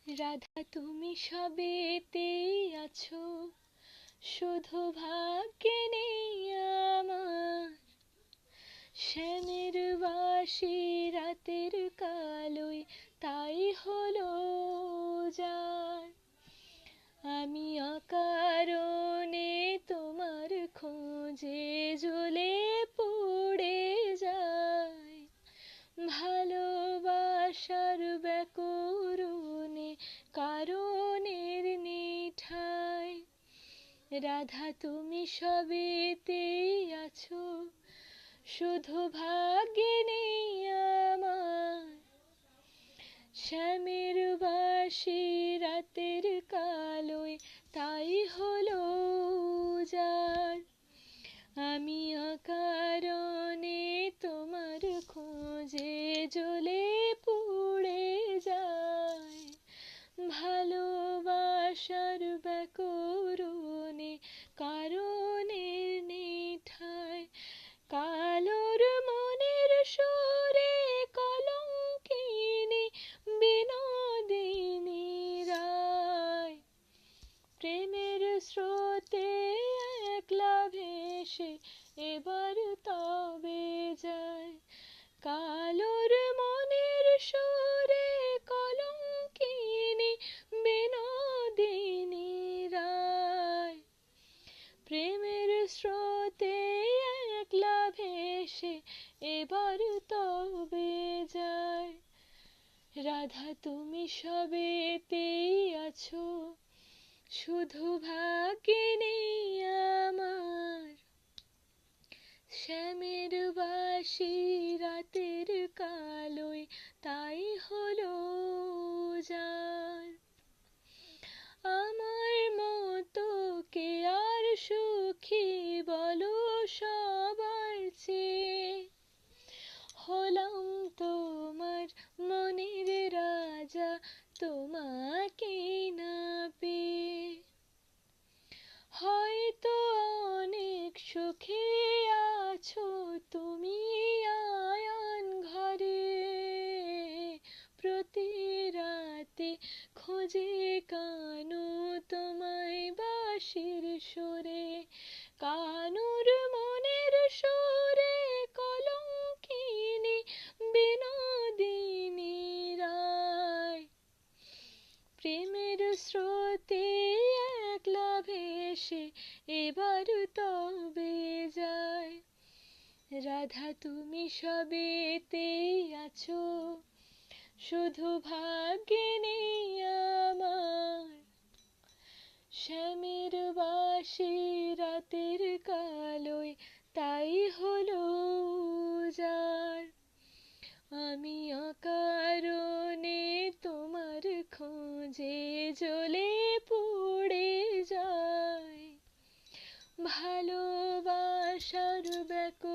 রাধা তুমি সবেতেই আছো, শুধু ভাগ্যে নেই আমার। শ্যামের বাসি রাতের কালোয় তাই হলো যার। আমি অকারণে তোমার খোঁজে জ্বলে পুড়ে যাই, ভালোবাসার ব্যাকুরণে কারণের নিঠাই। রাধা তুমি সবেতেই আছো, শুধু ভাগ্যে নেই আমার। শ্যামের বাসি রাতের কালোয় তাই হলো যার। আমি অকারণে তোমার খোঁজে জ্বলে পুড়ে যাই, ভালোবাসার ব্যাকুরণে কারণের নিঠায়। কালোর মনের সুরে কলঙ্কিনী বিনোদিনী রায়, প্রেমের স্রোতে একলা ভেসে এবার তবে যায়। কালোর মনের সুরে কলঙ্কিনী বিনোদিনী রায়, প্রেমের স্রোতে একলা ভেসে এবার তবে যায়। রাধা তুমি সবেতেই আছো, শুধু ভাগ্যে নেই আমার। শ্যামের বাসি রাতের কালোয় তাই হলো যার। আমার মতো কে আর সুখী বলো সবার চেয়ে, হলাম তোমার মনের রাজা তোমাকে না পেয়ে। হয়তো অনেক সুখে আছো তুমি আয়ান ঘরে, প্রতি রাতে খোঁজে কানু তোমায় বাঁশির সুরে। কানুর মনের সুরে কলঙ্কিনী বিনোদিনী রায়, প্রেমের স্রোতে একলা ভেসে এবার তবে যায়। রাধা তুমি সবেতেই আছো, শুধু ভাগ্যে নেই আমার। শ্যামের বাসি রাতের কালোয় তাই হলো যার। আমি অকারণে তোমার খোঁজে জ্বলে পুড়ে যাই, ভালোবাসার ব্যাকুল